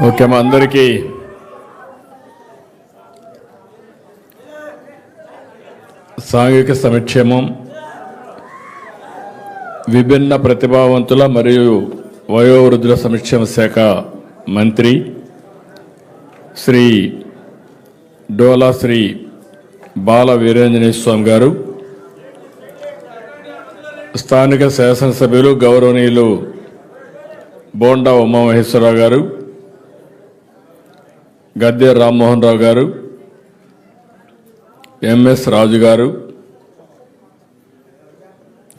Okay, మా అందరికీ సాంఘిక సంక్షేమం, విభిన్న ప్రతిభావంతుల మరియు వయోవృద్ధుల సంక్షేమ శాఖ మంత్రి శ్రీ డోలా శ్రీ బాల వీరేంజనేయ స్వామి గారు, స్థానిక శాసనసభ్యులు గౌరవనీయులు బోండా ఉమామహేశ్వరరావు గారు, గద్దె రామ్మోహన్ రావు గారు, ఎంఎస్ రాజు గారు,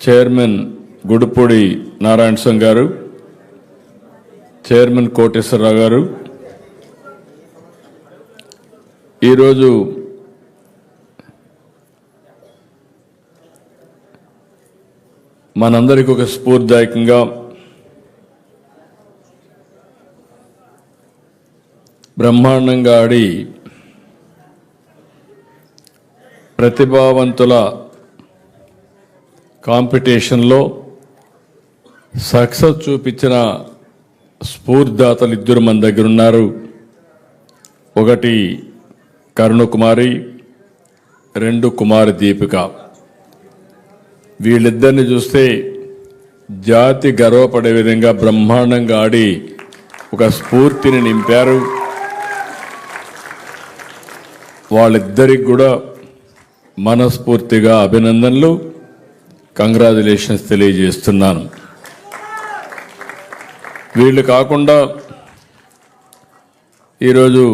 చైర్మన్ గుడిపూడి నారాయణ స్వామి గారు, చైర్మన్ కోటేశ్వరరావు గారు, ఈరోజు మనందరికీ ఒక స్ఫూర్తిదాయకంగా బ్రహ్మాండంగా ఆడి ప్రతిభావంతుల కాంపిటీషన్లో సక్సెస్ చూపించిన స్ఫూర్తిదాతలు ఇద్దరు మన దగ్గర ఉన్నారు. ఒకటి కరుణకుమారి, రెండు కుమారి దీపిక. వీళ్ళిద్దరిని చూస్తే జాతి గర్వపడే విధంగా బ్రహ్మాండంగా ఆడి ఒక స్ఫూర్తిని నింపారు. వాళ్ళిద్దరికి కూడా మనస్ఫూర్తిగా అభినందనలు, కంగ్రాచులేషన్స్ తెలియజేస్తున్నాను. వీళ్ళు కాకుండా ఈరోజు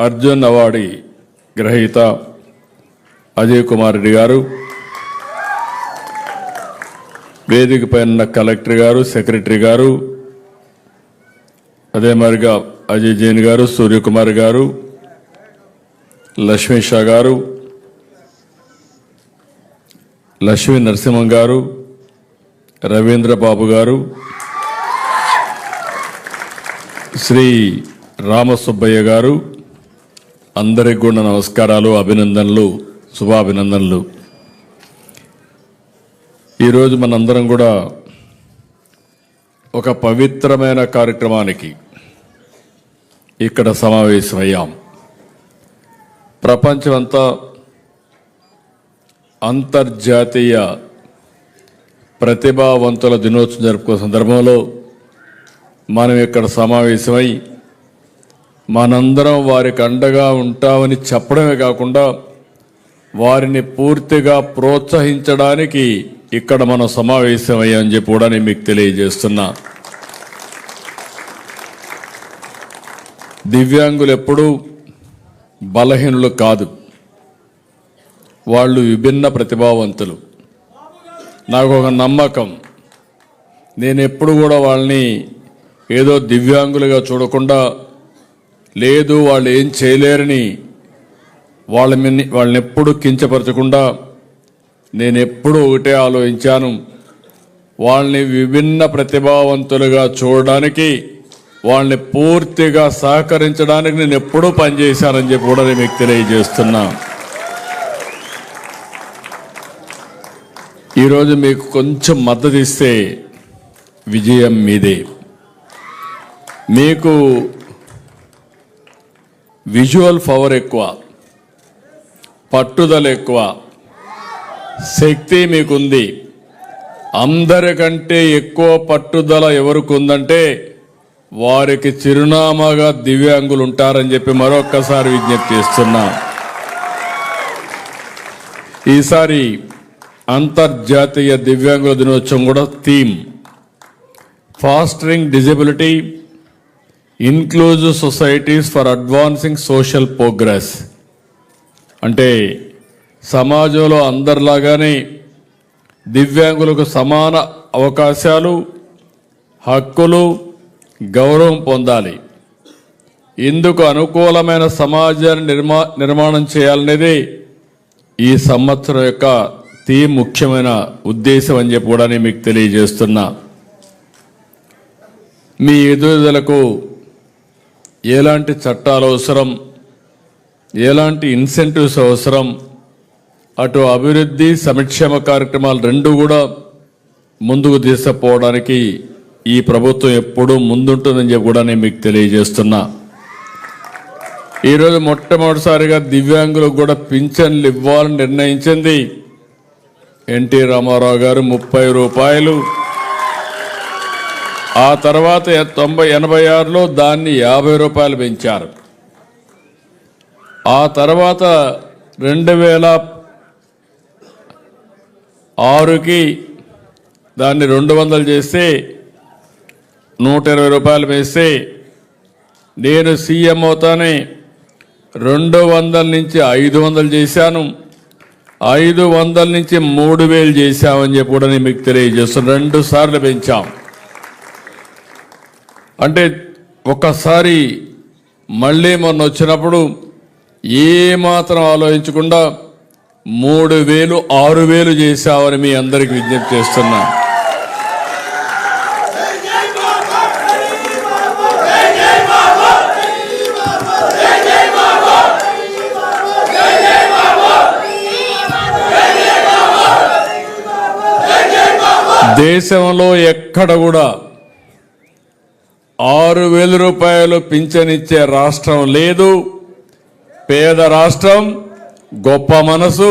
అర్జున్ అవార్డు గ్రహీత అజయ్ కుమార్ రెడ్డి గారు, వేదిక పైన కలెక్టర్ గారు, సెక్రటరీ గారు, అదే మరిగా అజయ్ జైన్ గారు, సూర్యకుమార్ గారు, లక్ష్మీ షా గారు, లక్ష్మీ నరసింహం గారు, రవీంద్ర బాబు గారు, శ్రీ రామసుబ్బయ్య గారు, అందరికి కూడా నమస్కారాలు, అభినందనలు, శుభాభినందనలు. ఈరోజు మనందరం కూడా ఒక పవిత్రమైన కార్యక్రమానికి ఇక్కడ సమావేశమయ్యాం. ప్రపంచమంతా అంతర్జాతీయ ప్రతిభావంతుల దినోత్సవం జరుపుకునే సందర్భంలో మనం ఇక్కడ సమావేశమై మనందరం వారికి అండగా ఉంటామని చెప్పడమే కాకుండా వారిని పూర్తిగా ప్రోత్సహించడానికి ఇక్కడ మనం సమావేశమయ్యామని చెప్పి కూడా నేను మీకు తెలియజేస్తున్నా. దివ్యాంగులు ఎప్పుడూ బలహీనులు కాదు, వాళ్ళు విభిన్న ప్రతిభావంతులు. నాకు ఒక నమ్మకం, నేను ఎప్పుడు కూడా వాళ్ళని ఏదో దివ్యాంగులుగా చూడకుండా, లేదు వాళ్ళు ఏం చేయలేరని వాళ్ళని ఎప్పుడు కించపరచకుండా నేను ఎప్పుడు ఒకటే ఆలోచించాను, వాళ్ళని విభిన్న ప్రతిభావంతులుగా చూడడానికి, వాళ్ళని పూర్తిగా సహకరించడానికి నేను ఎప్పుడూ పనిచేశానని చెప్పి కూడా నేను మీకు తెలియజేస్తున్నా. ఈరోజు మీకు కొంచెం మద్దతు ఇస్తే విజయం మీదే. మీకు విజువల్ పవర్ ఎక్కువ, పట్టుదల ఎక్కువ, శక్తి మీకుంది. అందరికంటే ఎక్కువ పట్టుదల ఎవరికి ఉందంటే వారికి చిరునామాగా దివ్యాంగులు ఉంటారని చెప్పి మరొక్కసారి విజ్ఞప్తి చేస్తున్నా. ఈసారి అంతర్జాతీయ దివ్యాంగుల దినోత్సవం కూడా theme fostering disability, inclusive societies for advancing social progress. అంటే సమాజంలో అందరిలాగానే దివ్యాంగులకు సమాన అవకాశాలు, హక్కులు, గౌరవం పొందాలి. ఇందుకు అనుకూలమైన సమాజాన్ని నిర్మాణం చేయాలనేది ఈ సంవత్సరం యొక్క థీమ్, ముఖ్యమైన ఉద్దేశం అని చెప్పి కూడా నేను మీకు తెలియజేస్తున్నా. మీ ఎదుగుదలకు ఎలాంటి చట్టాలు అవసరం, ఎలాంటి ఇన్సెంటివ్స్ అవసరం, అటు అభివృద్ధి సంక్షేమ కార్యక్రమాలు రెండు కూడా ముందుకు తీసుకుపోవడానికి ఈ ప్రభుత్వం ఎప్పుడూ ముందుంటుందని చెప్పి కూడా నేను మీకు తెలియజేస్తున్నా. ఈరోజు మొట్టమొదటిసారిగా దివ్యాంగులకు కూడా పింఛన్లు ఇవ్వాలని నిర్ణయించింది ఎన్టీ రామారావు గారు. 30 రూపాయలు. ఆ తర్వాత 86లో దాన్ని 50 రూపాయలు పెంచారు. ఆ తర్వాత 2006కి దాన్ని 200 చేస్తే 120 రూపాయలు వేస్తే నేను సీఎం అవుతానే 200 నుంచి 500 చేశాను. 500 నుంచి 3000 చేశామని చెప్పి కూడా నేను మీకు తెలియజేస్తున్నాను. 2 సార్లు పెంచాం. అంటే ఒకసారి మళ్ళీ మొన్న వచ్చినప్పుడు ఏమాత్రం ఆలోచించకుండా 3000 6000 చేశామని మీ అందరికి విజ్ఞప్తి చేస్తున్నా. దేశంలో ఎక్కడ కూడా 6000 రూపాయలు పింఛనిచ్చే రాష్ట్రం లేదు. పేద రాష్ట్రం, గొప్ప మనసు.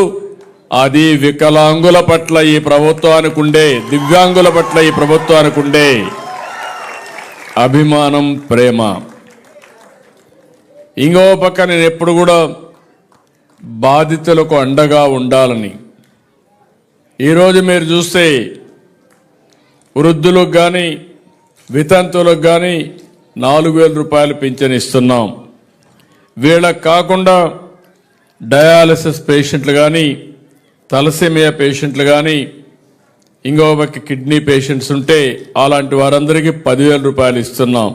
అది వికలాంగుల పట్ల ఈ ప్రభుత్వానికి ఉండే, దివ్యాంగుల పట్ల ఈ ప్రభుత్వానికి ఉండే అభిమానం, ప్రేమ. ఇంకో పక్క నేను ఎప్పుడు కూడా బాధితులకు అండగా ఉండాలని. ఈరోజు మీరు చూస్తే వృద్ధులకు కానీ వితంతువులకు కానీ 4000 రూపాయలు పింఛన్ ఇస్తున్నాం. వీళ్ళకు కాకుండా డయాలసిస్ పేషెంట్లు కానీ, తలసేమియా పేషెంట్లు కానీ, ఇంకో పక్క కిడ్నీ పేషెంట్స్ ఉంటే అలాంటి వారందరికీ 10,000 రూపాయలు ఇస్తున్నాం.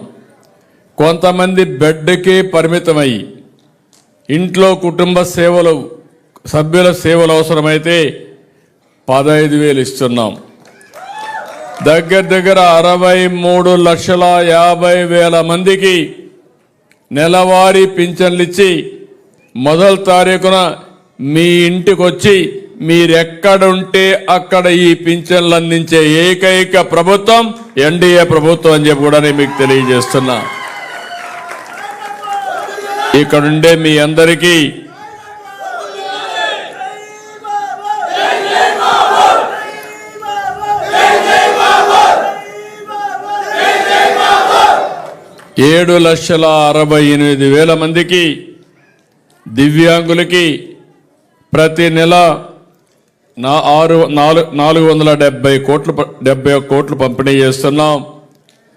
కొంతమంది బెడ్కి పరిమితమై ఇంట్లో కుటుంబ సేవలు, సభ్యుల సేవలు అవసరమైతే 15,000 ఇస్తున్నాం. దగ్గర 63,50,000 మందికి నెలవారీ పింఛన్లు ఇచ్చి మొదటి తారీఖున మీ ఇంటికి వచ్చి మీరెక్కడుంటే అక్కడ ఈ పింఛన్లు అందించే ఏకైక ప్రభుత్వం ఎన్డీఏ ప్రభుత్వం అని చెప్పి కూడా నేను మీకు తెలియజేస్తున్నా. ఇక్కడుండే మీ అందరికీ ఏడు 7,68,000 మందికి దివ్యాంగులకి ప్రతి నెల 470 కోట్లు పంపిణీ చేస్తున్నాం.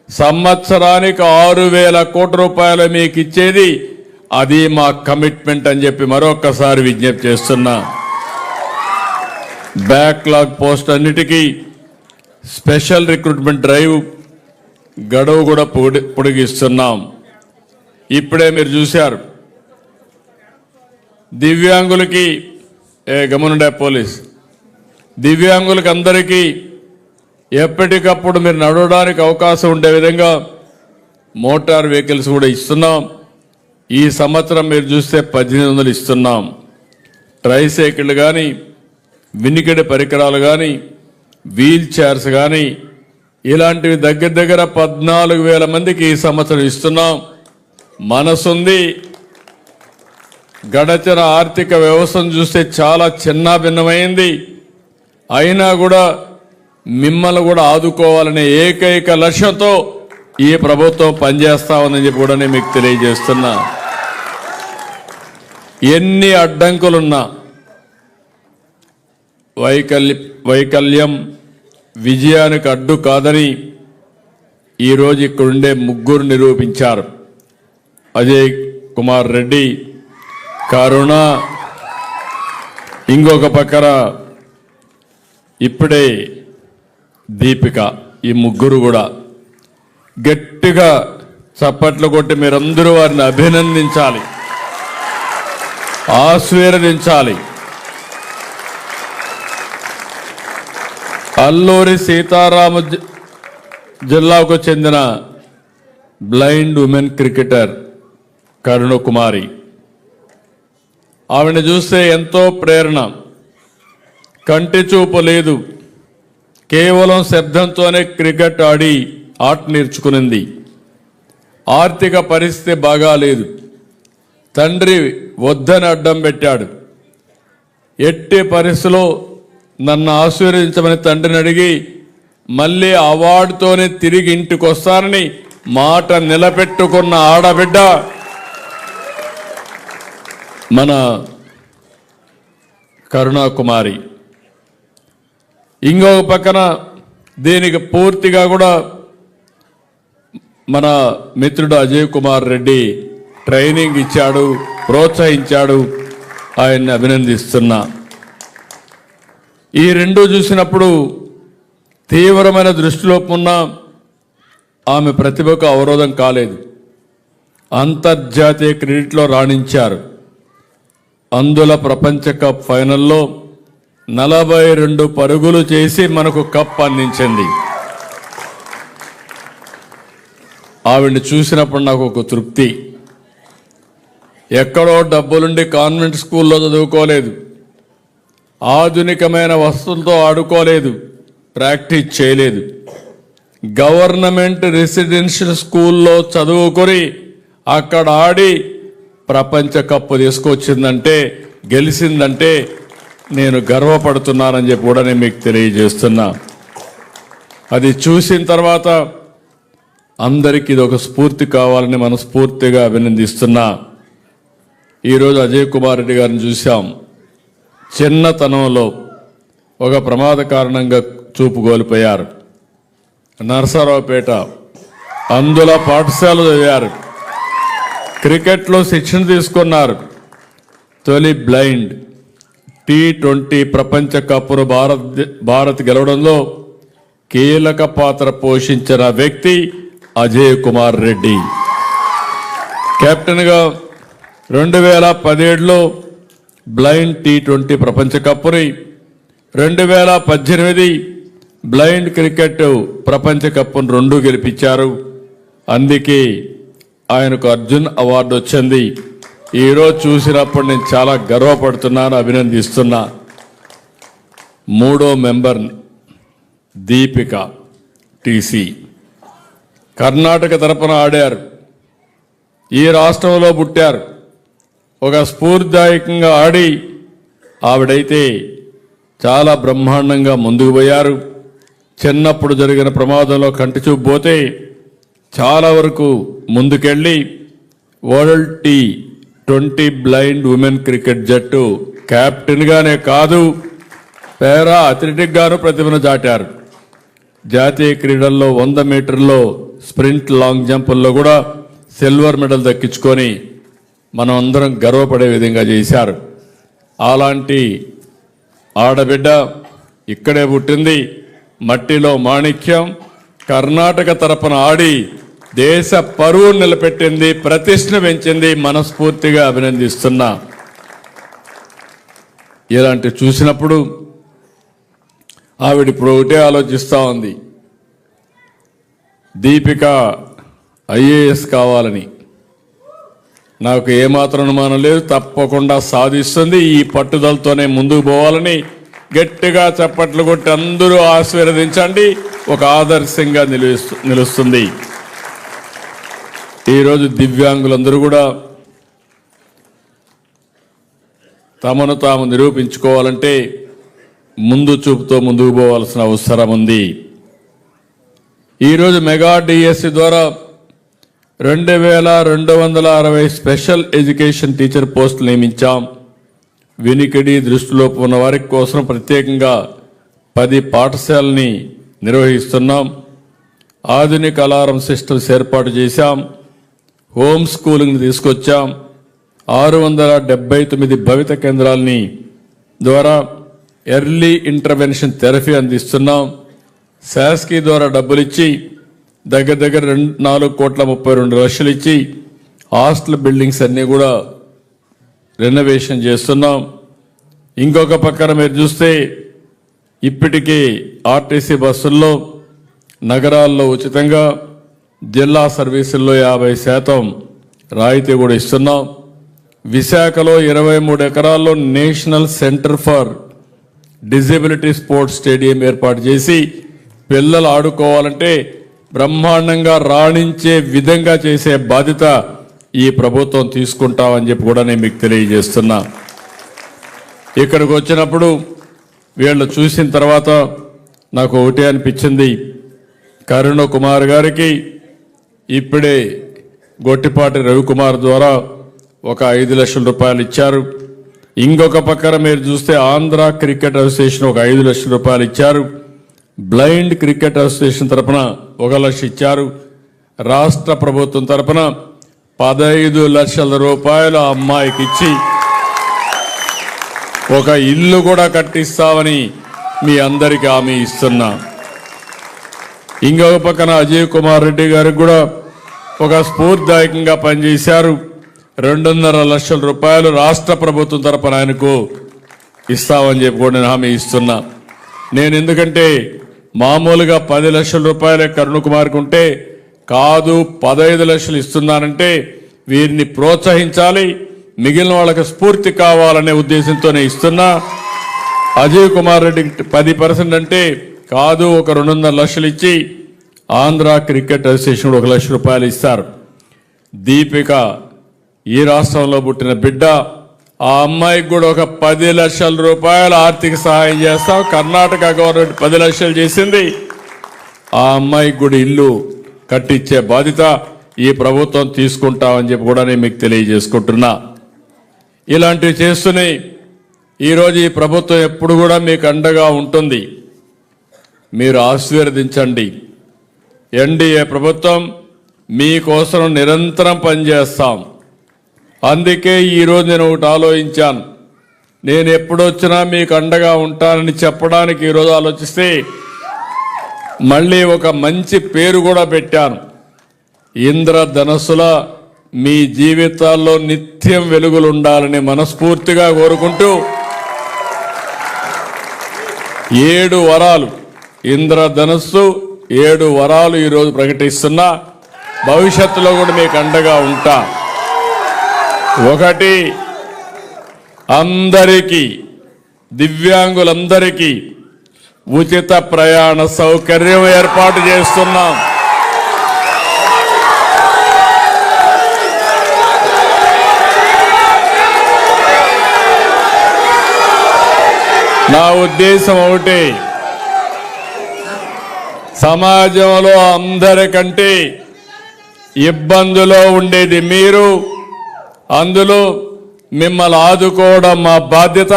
సంవత్సరానికి 6,000 కోట్ల రూపాయలు మీకు ఇచ్చేది అది మా కమిట్మెంట్ అని చెప్పి మరొకసారి విజ్ఞప్తి చేస్తున్నా. బ్యాక్లాగ్ పోస్ట్ అన్నిటికీ స్పెషల్ రిక్రూట్మెంట్ డ్రైవ్ గడువు కూడా పొడిగిస్తున్నాం. ఇప్పుడే మీరు చూశారు దివ్యాంగులకి గమనుండే పోలీస్ దివ్యాంగులకి అందరికీ ఎప్పటికప్పుడు మీరు నడవడానికి అవకాశం ఉండే విధంగా మోటార్ వెహికల్స్ కూడా ఇస్తున్నాం. ఈ సంవత్సరం మీరు చూస్తే 1,800 ఇస్తున్నాం. ట్రైసైకిళ్ళు కానీ, వినికిడి పరికరాలు కానీ, వీల్ చైర్స్ కానీ ఇలాంటివి దగ్గర 14,000 మందికి ఈ సంవత్సరం ఇస్తున్నాం. మనసుంది. గడచిన ఆర్థిక వ్యవస్థను చూస్తే చాలా చిన్నాభిన్నమైంది. అయినా కూడా మిమ్మల్ని కూడా ఆదుకోవాలనే ఏకైక లక్ష్యంతో ఈ ప్రభుత్వం పనిచేస్తా ఉందని చెప్పి కూడా నేను మీకు తెలియజేస్తున్నా. ఎన్ని అడ్డంకులున్నా వైకల్యం విజయానికి అడ్డు కాదని ఈరోజు ఇక్కడుండే 3 నిరూపించారు. అజయ్ కుమార్ రెడ్డి, కరుణ, ఇంకొక పక్కన ఇప్పుడే దీపిక. ఈ 3 కూడా గట్టిగా చప్పట్లు కొట్టి మీరందరూ వారిని అభినందించాలి, ఆశీర్వదించాలి. అల్లూరి సీతారామ జిల్లాకు చెందిన బ్లైండ్ ఉమెన్ క్రికెటర్ కరుణ కుమారి. ఆవిడని చూస్తే ఎంతో ప్రేరణ. కంటి చూపు లేదు, కేవలం శబ్దంతోనే క్రికెట్ ఆడి ఆట నేర్చుకునింది. ఆర్థిక పరిస్థితి బాగాలేదు. తండ్రి వద్దని అడ్డం పెట్టాడు. ఎట్టి పరిస్థితిలో నన్ను ఆశీర్వదించమని తండ్రిని అడిగి మళ్ళీ అవార్డుతోనే తిరిగి ఇంటికి వస్తానని మాట నిలబెట్టుకున్న ఆడబిడ్డ మన కరుణాకుమారి. ఇంకొక పక్కన దీనికి పూర్తిగా కూడా మన మిత్రుడు అజయ్ కుమార్ రెడ్డి ట్రైనింగ్ ఇచ్చాడు, ప్రోత్సహించాడు. ఆయన్ని అభినందిస్తున్నా. ఈ రెండు చూసినప్పుడు తీవ్రమైన దృష్టిలోపం ఉన్న ఆమె ప్రతిభకు అవరోధం కాలేదు. అంతర్జాతీయ క్రికెట్లో రాణించారు. అందుల ప్రపంచ కప్ ఫైనల్లో 42 పరుగులు చేసి మనకు కప్ అందించింది. ఆవిడ్ని చూసినప్పుడు నాకు ఒక తృప్తి. ఎక్కడో డబ్బులుండి కాన్వెంట్ స్కూల్లో చదువుకోలేదు, ఆధునికమైన వస్తువులతో ఆడుకోలేదు, ప్రాక్టీస్ చేయలేదు. గవర్నమెంట్ రెసిడెన్షియల్ స్కూల్లో చదువుకొని అక్కడ ఆడి ప్రపంచ కప్పు తీసుకొచ్చిందంటే, గెలిచిందంటే నేను గర్వపడుతున్నానని చెప్పి కూడా నేను మీకు తెలియజేస్తున్నా. అది చూసిన తర్వాత అందరికీ ఇది ఒక స్ఫూర్తి కావాలని మనస్ఫూర్తిగా అభినందిస్తున్నా. ఈరోజు అజయ్ కుమార్ రెడ్డి గారిని చూశాం. చిన్నతనంలో ఒక ప్రమాద కారణంగా చూపు కోల్పోయారు. నరసరావుపేట అందుల పాఠశాల చదివారు. క్రికెట్లో శిక్షణ తీసుకున్నారు. తొలి బ్లైండ్ T20 ప్రపంచ కప్ను భారత్ గెలవడంలో కీలక పాత్ర పోషించిన వ్యక్తి అజయ్ కుమార్ రెడ్డి. కెప్టెన్గా 2017లో బ్లైండ్ T20 ప్రపంచ కప్ని, 2018 బ్లైండ్ క్రికెట్ ప్రపంచ కప్ను 2 గెలిపించారు. అందుకే ఆయనకు అర్జున్ అవార్డు వచ్చింది. ఈరోజు చూసినప్పుడు నేను చాలా గర్వపడుతున్నాను, అభినందిస్తున్నా. 3వ మెంబర్ దీపిక TC కర్ణాటక తరపున ఆడారు. ఈ రాష్ట్రంలో పుట్టారు. ఒక స్ఫూర్తిదాయకంగా ఆడి ఆవిడైతే చాలా బ్రహ్మాండంగా ముందుకు పోయారు. చిన్నప్పుడు జరిగిన ప్రమాదంలో కంటి చూపు పోతే చాలా వరకు ముందుకెళ్ళి world T20 blind women cricket జట్టు కెప్టెన్గానే కాదు, పారా అథ్లెటిక్ గాను ప్రతిభను చాటారు. జాతీయ క్రీడల్లో 100 మీటర్లో స్ప్రింట్, లాంగ్ జంపుల్లో కూడా సిల్వర్ మెడల్ దక్కించుకొని మనం అందరం గర్వపడే విధంగా చేశారు. అలాంటి ఆడబిడ్డ ఇక్కడే పుట్టింది. మట్టిలో మాణిక్యం. కర్ణాటక తరపున ఆడి దేశ పరువు నిలబెట్టింది, ప్రతిష్టను పెంచింది. మనస్ఫూర్తిగా అభినందిస్తున్నా. ఇలాంటి చూసినప్పుడు ఆవిడ ఇప్పుడు ఒకటే ఆలోచిస్తూ ఉంది, దీపిక IAS కావాలని. నాకు ఏమాత్రం అనుమానం లేదు, తప్పకుండా సాధిస్తుంది. ఈ పట్టుదలతోనే ముందుకు పోవాలని గట్టిగా చప్పట్లు కొట్టి అందరూ ఆశీర్వదించండి. ఒక ఆదర్శంగా నిలుస్తుంది. ఈరోజు దివ్యాంగులందరూ కూడా తమను తాము నిరూపించుకోవాలంటే ముందు చూపుతో ముందుకు పోవాల్సిన అవసరం ఉంది. ఈరోజు మెగా డిఎస్సి ద్వారా 2260 స్పెషల్ ఎడ్యుకేషన్ టీచర్ పోస్టులు నియమించాం. వినికిడి, దృష్టిలోపం ఉన్న వారి కోసం ప్రత్యేకంగా 10 పాఠశాలని నిర్వహిస్తున్నాం. ఆధునిక అలారం సిస్టమ్స్ ఏర్పాటు చేశాం. హోమ్ స్కూలింగ్ తీసుకొచ్చాం. 679 భవిత కేంద్రాలని ద్వారా ఎర్లీ ఇంటర్వెన్షన్ థెరపీ అందిస్తున్నాం. శాస్కీ ద్వారా డబ్బులు ఇచ్చి దగ్గర 4,32,00,000 ఇచ్చి హాస్టల్ బిల్డింగ్స్ అన్నీ కూడా రెనోవేషన్ చేస్తున్నాం. ఇంకొక పక్కన మీరు చూస్తే ఇప్పటికీ ఆర్టీసీ బస్సుల్లో నగరాల్లో ఉచితంగా, జిల్లా సర్వీసుల్లో 50% రాయితీ కూడా ఇస్తున్నాం. విశాఖలో 23 ఎకరాల్లో national centre for disability sports stadium ఏర్పాటు చేసి పిల్లలు ఆడుకోవాలంటే బ్రహ్మాండంగా రాణించే విధంగా చేసే బాధ్యత ఈ ప్రభుత్వం తీసుకుంటామని చెప్పి కూడా నేను మీకు తెలియజేస్తున్నా. ఇక్కడికి వచ్చినప్పుడు వీళ్ళు చూసిన తర్వాత నాకు ఒకటే అనిపించింది, కరుణ కుమార్ గారికి ఇప్పుడే గొట్టిపాటి రవికుమార్ ద్వారా ఒక 5 లక్షల రూపాయలు ఇచ్చారు. ఇంకొక పక్కన మీరు చూస్తే ఆంధ్ర క్రికెట్ అసోసియేషన్ ఒక 5 లక్షల రూపాయలు ఇచ్చారు. బ్లైండ్ క్రికెట్ అసోసియేషన్ తరఫున 1 లక్ష ఇచ్చారు. రాష్ట్ర ప్రభుత్వం తరఫున 15 లక్షల రూపాయలు ఆ అమ్మాయికి ఇచ్చి ఒక ఇల్లు కూడా కట్టిస్తామని మీ అందరికీ హామీ ఇస్తున్నా. ఇంకొక పక్కన అజయ్ కుమార్ రెడ్డి గారికి కూడా ఒక స్ఫూర్తిదాయకంగా పనిచేశారు. 2.5 లక్షల రూపాయలు రాష్ట్ర ప్రభుత్వం తరపున ఆయనకు ఇస్తామని చెప్పి కూడా నేను హామీ ఇస్తున్నా. నేను ఎందుకంటే మామూలుగా 10 లక్షల రూపాయలే కరుణ కుమార్కి ఉంటే కాదు 15 లక్షలు ఇస్తున్నానంటే వీరిని ప్రోత్సహించాలి, మిగిలిన వాళ్ళకి స్ఫూర్తి కావాలనే ఉద్దేశంతోనే ఇస్తున్నా. అజయ్ కుమార్ రెడ్డికి 10% అంటే కాదు ఒక 2.5 లక్షలు ఇచ్చి ఆంధ్ర క్రికెట్ అసోసియేషన్ 1 లక్ష రూపాయలు ఇస్తారు. దీపిక ఈ రాష్ట్రంలో పుట్టిన బిడ్డ, ఆ అమ్మాయికి కూడా ఒక 10 లక్షల రూపాయల ఆర్థిక సహాయం చేస్తాం. కర్ణాటక గవర్నమెంట్ 10 లక్షలు చేసింది. ఆ అమ్మాయికి కూడా ఇల్లు కట్టించే బాధ్యత ఈ ప్రభుత్వం తీసుకుంటామని చెప్పి కూడా నేను మీకు తెలియజేసుకుంటున్నా. ఇలాంటివి చేస్తూనే ఈరోజు ఈ ప్రభుత్వం ఎప్పుడు కూడా మీకు అండగా ఉంటుంది. మీరు ఆశీర్వదించండి. ఎన్డీఏ ప్రభుత్వం మీకోసం నిరంతరం పనిచేస్తాం. అందుకే ఈరోజు నేను ఒకటి ఆలోచించాను. నేను ఎప్పుడొచ్చినా మీకు అండగా ఉంటానని చెప్పడానికి ఈరోజు ఆలోచిస్తే మళ్ళీ ఒక మంచి పేరు కూడా పెట్టాను. ఇంద్రధనస్సుల మీ జీవితాల్లో నిత్యం వెలుగులు ఉండాలని మనస్ఫూర్తిగా కోరుకుంటూ 7 వరాలు, ఇంద్రధనస్సు 7 వరాలు ఈరోజు ప్రకటిస్తున్నా. భవిష్యత్తులో కూడా మీకు అండగా ఉంటా. 1, అందరికీ దివ్యాంగులందరికీ ఉచిత ప్రయాణ సౌకర్యం ఏర్పాటు చేస్తున్నాం. నా ఉద్దేశం ఒకటి, సమాజంలో అందరికంటే ఇబ్బందులో ఉండేది మీరు, అందులో మిమ్మల్ని ఆదుకోవడం మా బాధ్యత.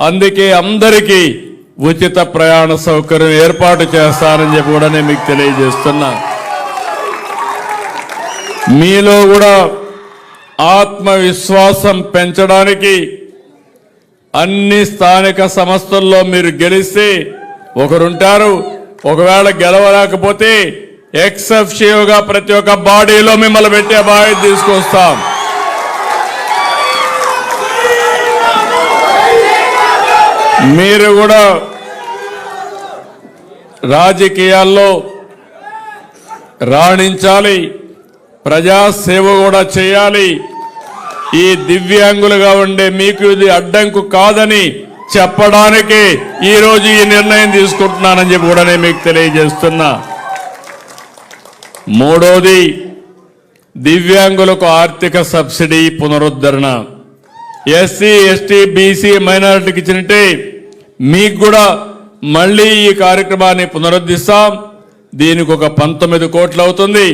అందుకే అందరికీ ఉచిత ప్రయాణ సౌకర్యం ఏర్పాటు చేస్తానని చెప్పి కూడా నేను మీకు తెలియజేస్తున్నా. మీలో కూడా ఆత్మవిశ్వాసం పెంచడానికి అన్ని స్థానిక సంస్థల్లో మీరు గెలిస్తే ఒకరుంటారు, ఒకవేళ గెలవలేకపోతే ఎక్సెఫ్షియోగా ప్రతి ఒక్క బాడీలో మిమ్మల్ని పెట్టే బాధ్యత తీసుకొస్తాం. మీరు కూడా రాజకీయాల్లో రాణించాలి, ప్రజాసేవ కూడా చేయాలి. ఈ దివ్యాంగులుగా ఉండే మీకు ఇది అడ్డంకు కాదని చెప్పడానికి ఈరోజు ఈ నిర్ణయం తీసుకుంటున్నానని చెప్పి కూడా నేను మీకు తెలియజేస్తున్నా. 3వది, దివ్యాంగులకు ఆర్థిక సబ్సిడీ పునరుద్ధరణ. ఎస్సీ, ఎస్టీ, బీసీ, మైనారిటీకి ఇచ్చినట్టే మీకు కూడా మళ్ళీ ఈ కార్యక్రమాన్ని పునరుద్ధరిస్తాం. దీనికి ఒక 19 కోట్లు అవుతుంది.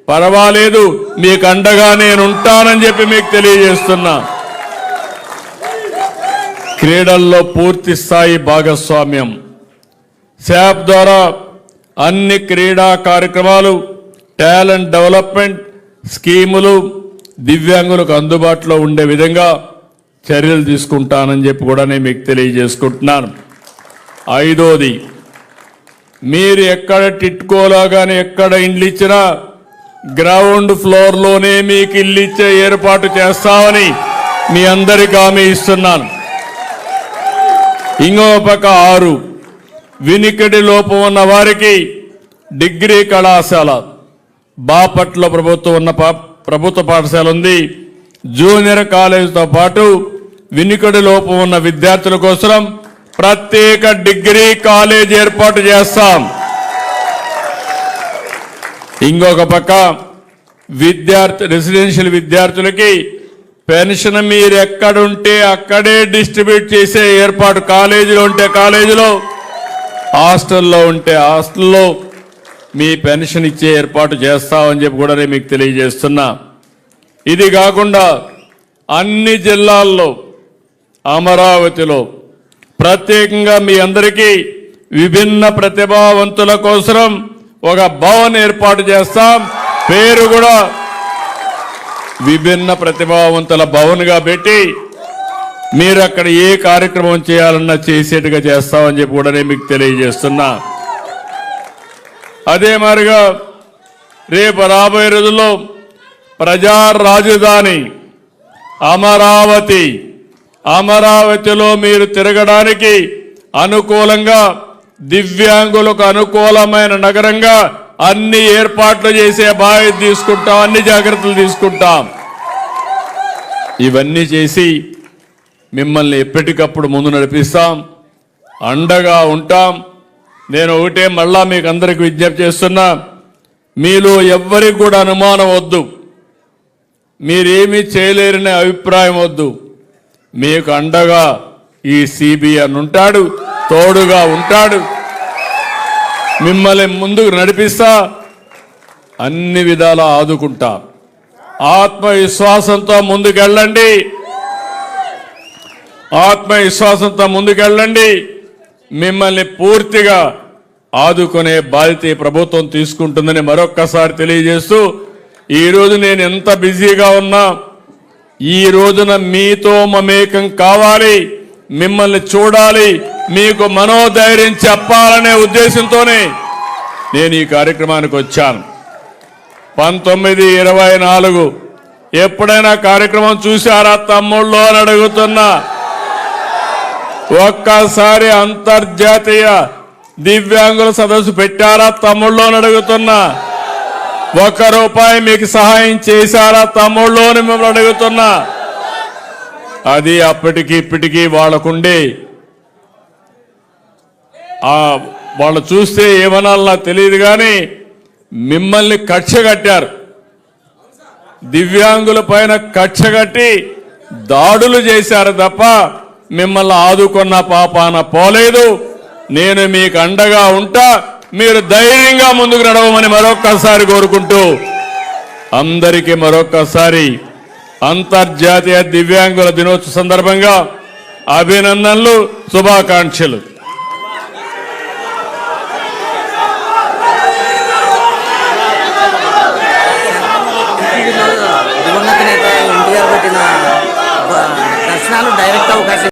పర్వాలేదు, మీకు అండగా నేను ఉంటానని చెప్పి మీకు తెలియజేస్తున్నా. క్రీడల్లో పూర్తి స్థాయి భాగస్వామ్యం. శాప్ ద్వారా అన్ని క్రీడా కార్యక్రమాలు, టాలెంట్ డెవలప్మెంట్ స్కీములు దివ్యాంగులకు అందుబాటులో ఉండే విధంగా చర్యలు తీసుకుంటానని చెప్పి కూడా నేను మీకు తెలియజేసుకుంటున్నాను. 5వది, మీరు ఎక్కడ టిట్కోలా కానీ ఎక్కడ ఇండ్లు ఇచ్చినా గ్రౌండ్ ఫ్లోర్లోనే మీకు ఇల్లు ఇచ్చే ఏర్పాటు చేస్తామని మీ అందరికీ హామీ ఇస్తున్నాను. ఇంకో పక్క 6, వినికిడి లోపం ఉన్న వారికి డిగ్రీ కళాశాల. బాపట్ల ప్రభుత్వ పాఠశాల ఉంది. జూనియర్ కాలేజీతో పాటు వినికిడి లోపం ఉన్న విద్యార్థుల కోసం ప్రత్యేక డిగ్రీ కాలేజ్ ఏర్పాటు చేస్తాం. ఇంకొక పక్క రెసిడెన్షియల్ విద్యార్థులకి పెన్షన్ మీరు ఎక్కడుంటే అక్కడే డిస్ట్రిబ్యూట్ చేసే ఏర్పాటు, కాలేజీలో ఉంటే కాలేజీలో, హాస్టల్లో ఉంటే హాస్టల్లో మీ పెన్షన్ ఇచ్చే ఏర్పాటు చేస్తామని చెప్పి కూడా నేను మీకు తెలియజేస్తున్నా. ఇది కాకుండా అన్ని జిల్లాల్లో, అమరావతిలో ప్రత్యేకంగా మీ అందరికీ విభిన్న ప్రతిభావంతుల కోసం ఒక భవన్ ఏర్పాటు చేస్తాం. పేరు కూడా విభిన్న ప్రతిభావంతుల భవన్గా పెట్టి మీరు అక్కడ ఏ కార్యక్రమం చేయాలన్నా చేసేట్టుగా చేస్తామని చెప్పి కూడా నేను మీకు తెలియజేస్తున్నా. అదే మాదిరిగా రేపు రాబోయే రోజుల్లో ప్రజా రాజధాని అమరావతిలో మీరు తిరగడానికి అనుకూలంగా, దివ్యాంగులకు అనుకూలమైన నగరంగా అన్ని ఏర్పాట్లు చేసే బాధ్యత తీసుకుంటాం, అన్ని జాగ్రత్తలు తీసుకుంటాం. ఇవన్నీ చేసి మిమ్మల్ని ఎప్పటికప్పుడు ముందు నడిపిస్తాం, అండగా ఉంటాం. నేను ఒకటే మళ్ళా మీకు అందరికి విజ్ఞప్తి చేస్తున్నా, మీలో ఎవ్వరికి కూడా అనుమానం వద్దు, మీరేమీ చేయలేరనే అభిప్రాయం వద్దు. మీకు అండగా ఈ సిబిఎన్ ఉంటాడు, తోడుగా ఉంటాడు, మిమ్మల్ని ముందుకు నడిపిస్తా, అన్ని విధాలా ఆదుకుంటా. ఆత్మవిశ్వాసంతో ముందుకెళ్ళండి. మిమ్మల్ని పూర్తిగా ఆదుకునే బాధ్యత ఈ ప్రభుత్వం తీసుకుంటుందని మరొక్కసారి తెలియజేస్తూ, ఈరోజు నేను ఎంత బిజీగా ఉన్నా, ఈ రోజున మీతో మమేకం కావాలి, మిమ్మల్ని చూడాలి, మీకు మనోధైర్యం చెప్పాలనే ఉద్దేశంతోనే నేను ఈ కార్యక్రమానికి వచ్చాను. 1924 ఎప్పుడైనా కార్యక్రమం చూశారా తమ్ముళ్ళు అని అడుగుతున్నా. ఒక్కసారి అంతర్జాతీయ దివ్యాంగుల సదస్సు పెట్టారా తమ్ముళ్ళు అని అడుగుతున్నా. ₹1 మీకు సహాయం చేశారా తమ్ముళ్ళు అని మిమ్మల్ని అడుగుతున్నా. అది అప్పటికి ఇప్పటికీ వాళ్ళకుండే వాళ్ళు చూస్తే ఏమనాలో నాకు తెలియదు, కానీ మిమ్మల్ని కక్ష కట్టారు, దివ్యాంగుల పైన కక్ష కట్టి దాడులు చేశారు తప్ప మిమ్మల్ని ఆదుకున్న పాపాన పోలేదు. నేను మీకు అండగా ఉంటా, మీరు ధైర్యంగా ముందుకు నడవమని మరొక్కసారి కోరుకుంటూ, అందరికీ మరొక్కసారి అంతర్జాతీయ దివ్యాంగుల దినోత్సవ సందర్భంగా అభినందనలు, శుభాకాంక్షలు. దివంగత నేత ఎన్టీఆర్ పెట్టిన దర్శనాలు డైరెక్ట్ అవకాశం